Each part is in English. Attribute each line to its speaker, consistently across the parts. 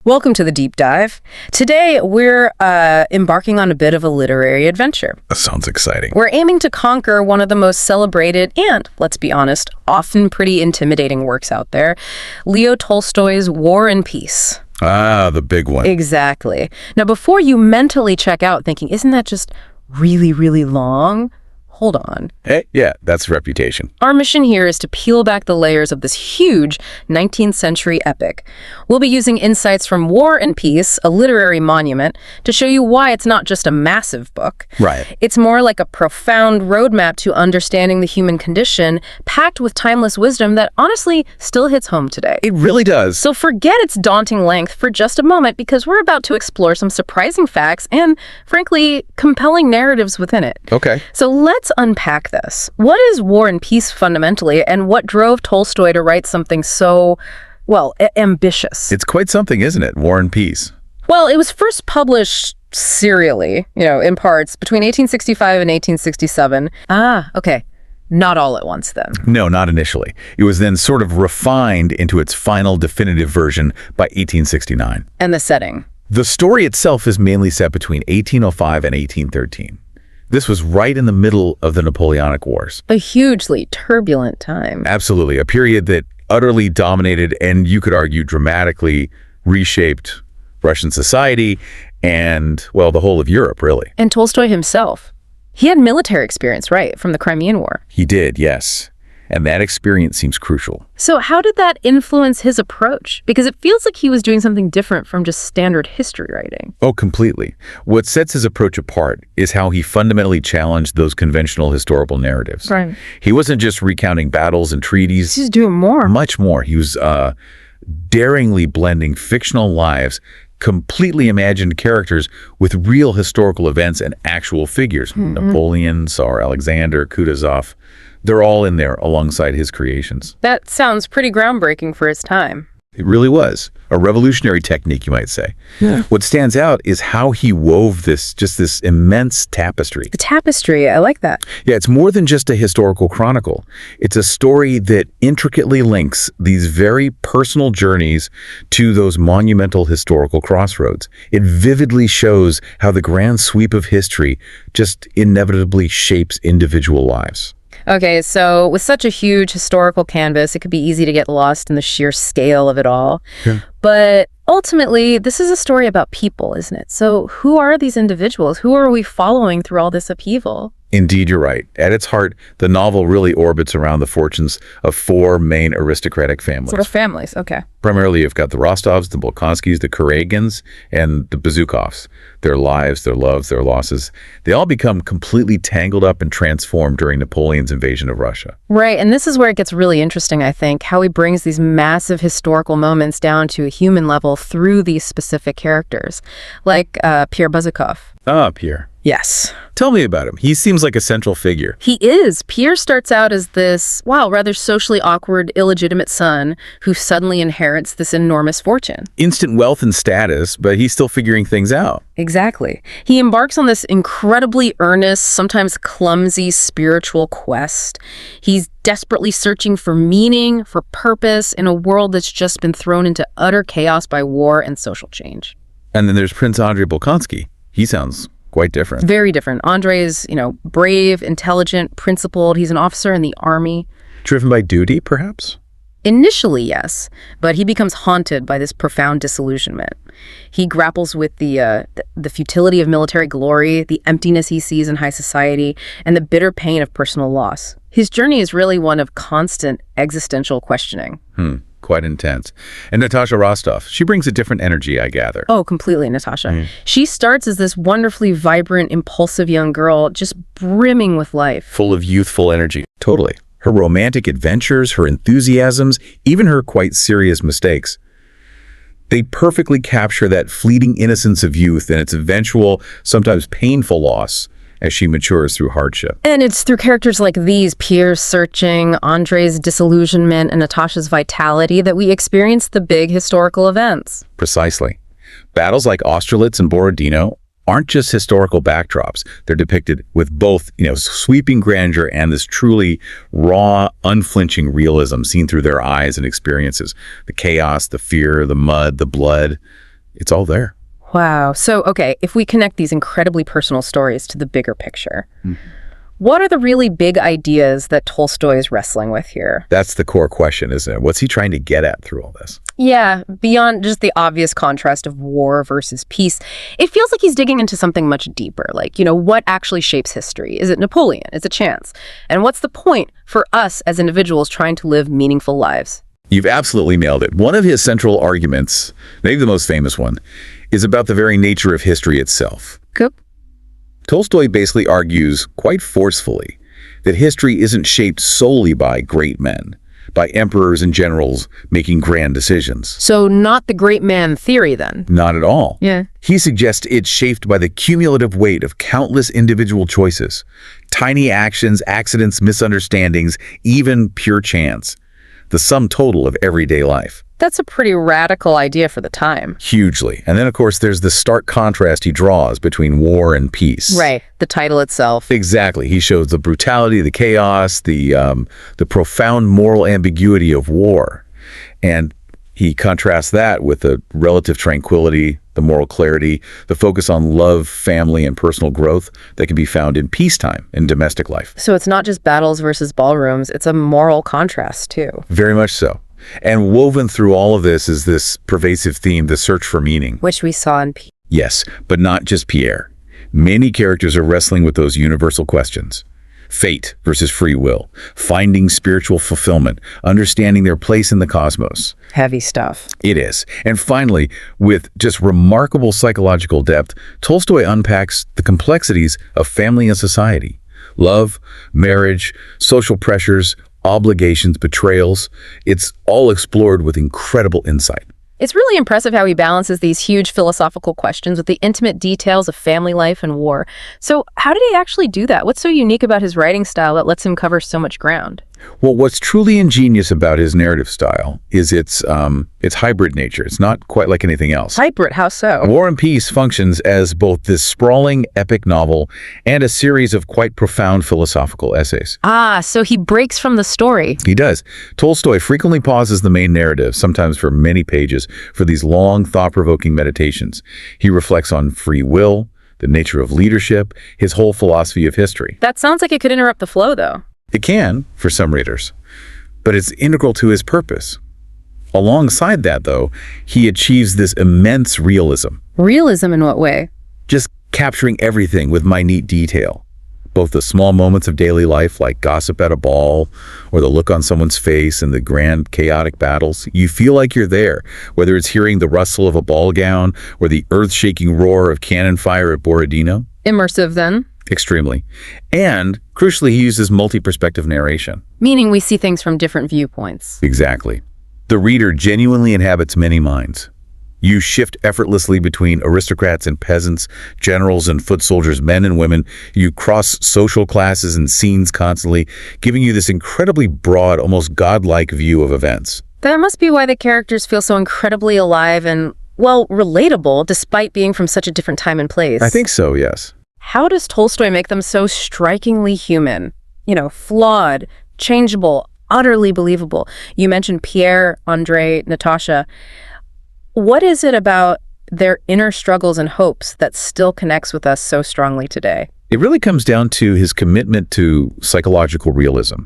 Speaker 1: Welcome to the Deep Dive. Today, we're embarking on a bit of a literary adventure.
Speaker 2: That sounds exciting.
Speaker 1: We're aiming to conquer one of the most celebrated and, let's be honest, often pretty intimidating works out there, Leo Tolstoy's War and Peace.
Speaker 2: Ah, the big one.
Speaker 1: Exactly. Now, before you mentally check out thinking, isn't that just really, really long? Hold on.
Speaker 2: Hey, yeah, that's reputation.
Speaker 1: Our mission here is to peel back the layers of this huge 19th century epic. We'll be using insights from War and Peace, a literary monument, to show you why it's not just a massive book.
Speaker 2: Right.
Speaker 1: It's more like a profound roadmap to understanding the human condition, packed with timeless wisdom that honestly still hits home today.
Speaker 2: It really does.
Speaker 1: So forget its daunting length for just a moment, because we're about to explore some surprising facts and, frankly, compelling narratives within it.
Speaker 2: Okay.
Speaker 1: So let's unpack this. What is War and Peace fundamentally, and what drove Tolstoy to write something so, well, ambitious?
Speaker 2: It's quite something, isn't it? War and Peace.
Speaker 1: Well, it was first published serially, in parts, between 1865 and 1867. Okay. Not all at once, then.
Speaker 2: No, not initially. It was then sort of refined into its final definitive version by 1869.
Speaker 1: And the setting?
Speaker 2: The story itself is mainly set between 1805 and 1813. This was right in the middle of the Napoleonic Wars.
Speaker 1: A hugely turbulent time.
Speaker 2: Absolutely. A period that utterly dominated and, you could argue, dramatically reshaped Russian society and, well, the whole of Europe, really.
Speaker 1: And Tolstoy himself. He had military experience, right, from the Crimean War.
Speaker 2: He did, yes. And that experience seems crucial.
Speaker 1: So how did that influence his approach? Because it feels like he was doing something different from just standard history writing.
Speaker 2: Oh, completely. What sets his approach apart is how he fundamentally challenged those conventional historical narratives.
Speaker 1: Right.
Speaker 2: He wasn't just recounting battles and treaties.
Speaker 1: He's doing more.
Speaker 2: Much more. He was daringly blending fictional lives, completely imagined characters with real historical events and actual figures. Mm-hmm. Napoleon, Tsar Alexander, Kutuzov. They're all in there alongside his creations.
Speaker 1: That sounds pretty groundbreaking for its time.
Speaker 2: It really was. A revolutionary technique, you might say. Yeah. What stands out is how he wove this immense tapestry.
Speaker 1: The tapestry, I like that.
Speaker 2: Yeah, it's more than just a historical chronicle. It's a story that intricately links these very personal journeys to those monumental historical crossroads. It vividly shows how the grand sweep of history just inevitably shapes individual lives.
Speaker 1: Okay, so with such a huge historical canvas, it could be easy to get lost in the sheer scale of it all. Yeah. But ultimately, this is a story about people, isn't it? So who are these individuals? Who are we following through all this upheaval?
Speaker 2: Indeed, you're right. At its heart, the novel really orbits around the fortunes of four main aristocratic families.
Speaker 1: Sort of families, okay.
Speaker 2: Primarily, you've got the Rostovs, the Bolkonskis, the Kuragins, and the Bezukhovs. Their lives, their loves, their losses, they all become completely tangled up and transformed during Napoleon's invasion of Russia.
Speaker 1: Right, and this is where it gets really interesting, I think, how he brings these massive historical moments down to a human level through these specific characters, like Pierre Bezukhov.
Speaker 2: Ah, Pierre.
Speaker 1: Yes.
Speaker 2: Tell me about him. He seems like a central figure.
Speaker 1: He is. Pierre starts out as this, rather socially awkward, illegitimate son who suddenly inherits this enormous fortune.
Speaker 2: Instant wealth and status, but he's still figuring things out.
Speaker 1: Exactly. He embarks on this incredibly earnest, sometimes clumsy spiritual quest. He's desperately searching for meaning, for purpose in a world that's just been thrown into utter chaos by war and social change.
Speaker 2: And then there's Prince Andrei Bolkonsky. He sounds quite different.
Speaker 1: Very different. Andrei is, brave, intelligent, principled. He's an officer in the army.
Speaker 2: Driven by duty, perhaps?
Speaker 1: Initially, yes, but he becomes haunted by this profound disillusionment. He grapples with the futility of military glory, the emptiness he sees in high society, and the bitter pain of personal loss. His journey is really one of constant existential questioning.
Speaker 2: Quite intense. And Natasha Rostov, she brings a different energy, I gather.
Speaker 1: Oh, completely, Natasha. She starts as this wonderfully vibrant, impulsive young girl, just brimming with life.
Speaker 2: Full of youthful energy. Totally. Her romantic adventures, her enthusiasms, even her quite serious mistakes. They perfectly capture that fleeting innocence of youth and its eventual, sometimes painful loss as she matures through hardship.
Speaker 1: And it's through characters like these, Pierre's searching, Andrei's disillusionment, and Natasha's vitality, that we experience the big historical events.
Speaker 2: Precisely. Battles like Austerlitz and Borodino aren't just historical backdrops. They're depicted with both, sweeping grandeur and this truly raw, unflinching realism seen through their eyes and experiences. The chaos, the fear, the mud, the blood. It's all there.
Speaker 1: Wow. So, okay, if we connect these incredibly personal stories to the bigger picture, what are the really big ideas that Tolstoy is wrestling with here?
Speaker 2: That's the core question, isn't it? What's he trying to get at through all this?
Speaker 1: Yeah, beyond just the obvious contrast of war versus peace, it feels like he's digging into something much deeper. Like, what actually shapes history? Is it Napoleon? Is it chance? And what's the point for us as individuals trying to live meaningful lives?
Speaker 2: You've absolutely nailed it. One of his central arguments, maybe the most famous one, is about the very nature of history itself.
Speaker 1: Cool.
Speaker 2: Tolstoy basically argues quite forcefully that history isn't shaped solely by great men, by emperors and generals making grand decisions.
Speaker 1: So not the great man theory, then?
Speaker 2: Not at all.
Speaker 1: Yeah.
Speaker 2: He suggests it's shaped by the cumulative weight of countless individual choices, tiny actions, accidents, misunderstandings, even pure chance, the sum total of everyday life.
Speaker 1: That's a pretty radical idea for the time.
Speaker 2: Hugely. And then, of course, there's the stark contrast he draws between war and peace.
Speaker 1: Right. The title itself.
Speaker 2: Exactly. He shows the brutality, the chaos, the profound moral ambiguity of war. And he contrasts that with the relative tranquility, the moral clarity, the focus on love, family, and personal growth that can be found in peacetime and domestic life.
Speaker 1: So it's not just battles versus ballrooms, it's a moral contrast, too.
Speaker 2: Very much so. And woven through all of this is this pervasive theme, the search for meaning.
Speaker 1: Which we saw in Pierre.
Speaker 2: Yes, but not just Pierre. Many characters are wrestling with those universal questions. Fate versus free will, finding spiritual fulfillment, understanding their place in the cosmos.
Speaker 1: Heavy stuff.
Speaker 2: It is. And finally, with just remarkable psychological depth, Tolstoy unpacks the complexities of family and society. Love, marriage, social pressures, obligations, betrayals. It's all explored with incredible insight.
Speaker 1: It's really impressive how he balances these huge philosophical questions with the intimate details of family life and war. So how did he actually do that? What's so unique about his writing style that lets him cover so much ground?
Speaker 2: Well, what's truly ingenious about his narrative style is its hybrid nature. It's not quite like anything else.
Speaker 1: Hybrid? How so?
Speaker 2: War and Peace functions as both this sprawling epic novel and a series of quite profound philosophical essays.
Speaker 1: Ah, so he breaks from the story.
Speaker 2: He does. Tolstoy frequently pauses the main narrative, sometimes for many pages, for these long, thought-provoking meditations. He reflects on free will, the nature of leadership, his whole philosophy of history.
Speaker 1: That sounds like it could interrupt the flow, though.
Speaker 2: It can, for some readers, but it's integral to his purpose. Alongside that, though, he achieves this immense realism.
Speaker 1: Realism in what way?
Speaker 2: Just capturing everything with minute detail. Both the small moments of daily life, like gossip at a ball, or the look on someone's face in the grand, chaotic battles. You feel like you're there, whether it's hearing the rustle of a ball gown or the earth-shaking roar of cannon fire at Borodino.
Speaker 1: Immersive, then?
Speaker 2: Extremely. And, crucially, he uses multi-perspective narration.
Speaker 1: Meaning we see things from different viewpoints.
Speaker 2: Exactly. The reader genuinely inhabits many minds. You shift effortlessly between aristocrats and peasants, generals and foot soldiers, men and women. You cross social classes and scenes constantly, giving you this incredibly broad, almost godlike view of events.
Speaker 1: That must be why the characters feel so incredibly alive and, well, relatable, despite being from such a different time and place.
Speaker 2: I think so, yes.
Speaker 1: How does Tolstoy make them so strikingly human? Flawed, changeable, utterly believable. You mentioned Pierre, Andrei, Natasha. What is it about their inner struggles and hopes that still connects with us so strongly today?
Speaker 2: It really comes down to his commitment to psychological realism.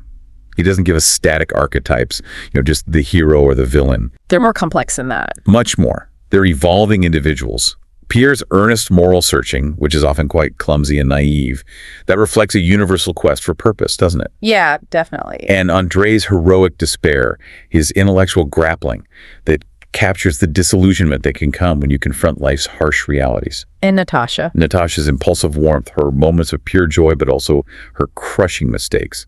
Speaker 2: He doesn't give us static archetypes, just the hero or the villain.
Speaker 1: They're more complex than that.
Speaker 2: Much more. They're evolving individuals. Pierre's earnest moral searching, which is often quite clumsy and naive, that reflects a universal quest for purpose, doesn't it?
Speaker 1: Yeah, definitely.
Speaker 2: And Andrei's heroic despair, his intellectual grappling that captures the disillusionment that can come when you confront life's harsh realities.
Speaker 1: And Natasha?
Speaker 2: Natasha's impulsive warmth, her moments of pure joy, but also her crushing mistakes,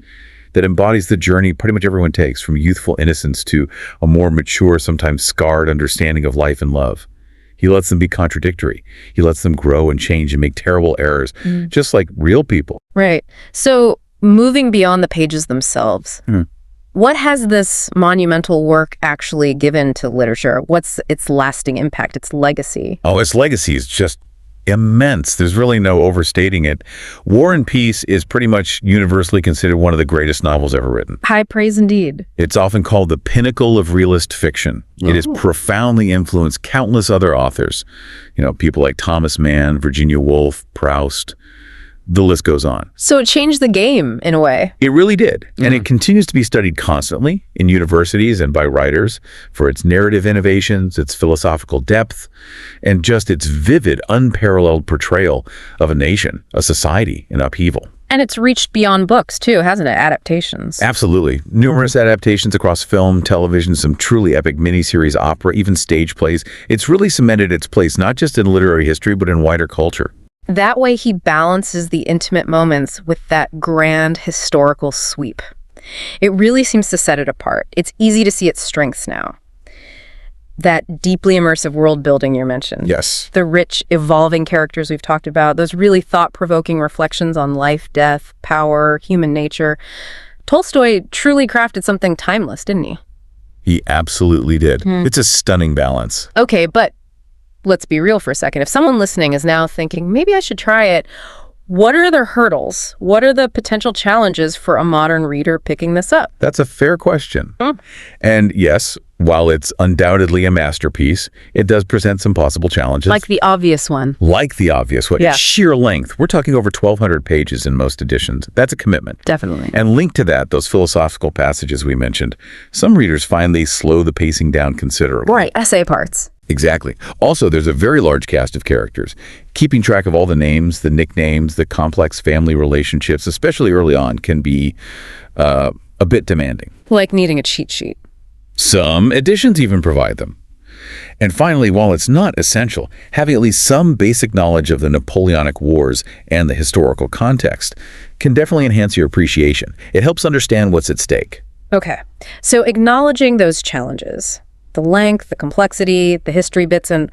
Speaker 2: that embodies the journey pretty much everyone takes, from youthful innocence to a more mature, sometimes scarred understanding of life and love. He lets them be contradictory. He lets them grow and change and make terrible errors, just like real people.
Speaker 1: Right. So moving beyond the pages themselves, what has this monumental work actually given to literature? What's its lasting impact, its legacy?
Speaker 2: Oh, its legacy is just Immense. There's really no overstating it. War and Peace is pretty much universally considered one of the greatest novels ever written.
Speaker 1: High praise indeed.
Speaker 2: It's often called the pinnacle of realist fiction. It has profoundly influenced countless other authors. People like Thomas Mann, Virginia Woolf, Proust. The list goes on.
Speaker 1: So it changed the game in a way.
Speaker 2: It really did. And it continues to be studied constantly in universities and by writers for its narrative innovations, its philosophical depth, and just its vivid, unparalleled portrayal of a nation, a society in upheaval.
Speaker 1: And it's reached beyond books, too, hasn't it? Adaptations.
Speaker 2: Absolutely. Numerous adaptations across film, television, some truly epic miniseries, opera, even stage plays. It's really cemented its place not just in literary history, but in wider culture.
Speaker 1: That way he balances the intimate moments with that grand historical sweep. It really seems to set it apart. It's easy to see its strengths now. That deeply immersive world building you mentioned.
Speaker 2: Yes.
Speaker 1: The rich, evolving characters we've talked about. Those really thought-provoking reflections on life, death, power, human nature. Tolstoy truly crafted something timeless, didn't he?
Speaker 2: He absolutely did. It's a stunning balance.
Speaker 1: Okay, but let's be real for a second. If someone listening is now thinking, maybe I should try it, what are the hurdles? What are the potential challenges for a modern reader picking this up?
Speaker 2: That's a fair question. And yes, while it's undoubtedly a masterpiece, it does present some possible challenges.
Speaker 1: Like the obvious one.
Speaker 2: Like the obvious one.
Speaker 1: Yeah.
Speaker 2: Sheer length. We're talking over 1,200 pages in most editions. That's a commitment.
Speaker 1: Definitely.
Speaker 2: And linked to that, those philosophical passages we mentioned, some readers find they slow the pacing down considerably.
Speaker 1: Right, essay parts.
Speaker 2: Exactly. Also, there's a very large cast of characters. Keeping track of all the names, the nicknames, the complex family relationships, especially early on, can be a bit demanding.
Speaker 1: Like needing a cheat sheet.
Speaker 2: Some editions even provide them. And finally, while it's not essential, having at least some basic knowledge of the Napoleonic Wars and the historical context can definitely enhance your appreciation. It helps understand what's at stake.
Speaker 1: Okay, so acknowledging those challenges, the length, the complexity, the history bits, and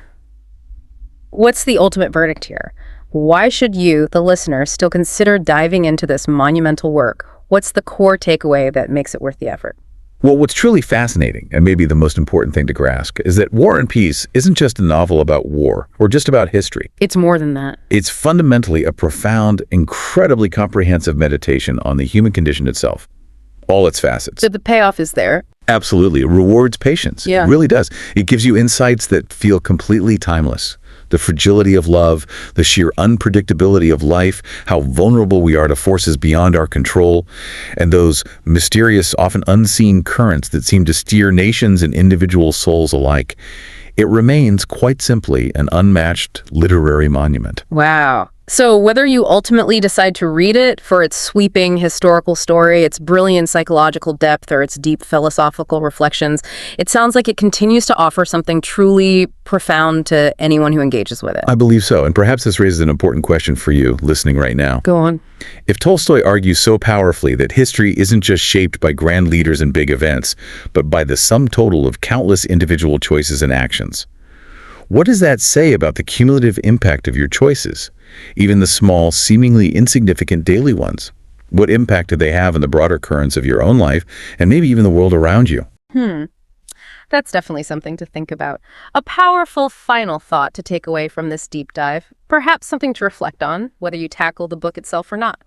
Speaker 1: what's the ultimate verdict here? Why should you, the listener, still consider diving into this monumental work? What's the core takeaway that makes it worth the effort?
Speaker 2: Well, what's truly fascinating, and maybe the most important thing to grasp, is that War and Peace isn't just a novel about war or just about history.
Speaker 1: It's more than that.
Speaker 2: It's fundamentally a profound, incredibly comprehensive meditation on the human condition itself, all its facets.
Speaker 1: So the payoff is there.
Speaker 2: Absolutely. It rewards patience.
Speaker 1: Yeah.
Speaker 2: It really does. It gives you insights that feel completely timeless. The fragility of love, the sheer unpredictability of life, how vulnerable we are to forces beyond our control, and those mysterious, often unseen currents that seem to steer nations and individual souls alike. It remains, quite simply, an unmatched literary monument.
Speaker 1: Wow. So whether you ultimately decide to read it for its sweeping historical story, its brilliant psychological depth, or its deep philosophical reflections, it sounds like it continues to offer something truly profound to anyone who engages with it.
Speaker 2: I believe so, and perhaps this raises an important question for you listening right now.
Speaker 1: Go on.
Speaker 2: If Tolstoy argues so powerfully that history isn't just shaped by grand leaders and big events, but by the sum total of countless individual choices and actions, what does that say about the cumulative impact of your choices? Even the small, seemingly insignificant daily ones. What impact do they have on the broader currents of your own life and maybe even the world around you?
Speaker 1: That's definitely something to think about. A powerful final thought to take away from this deep dive. Perhaps something to reflect on, whether you tackle the book itself or not.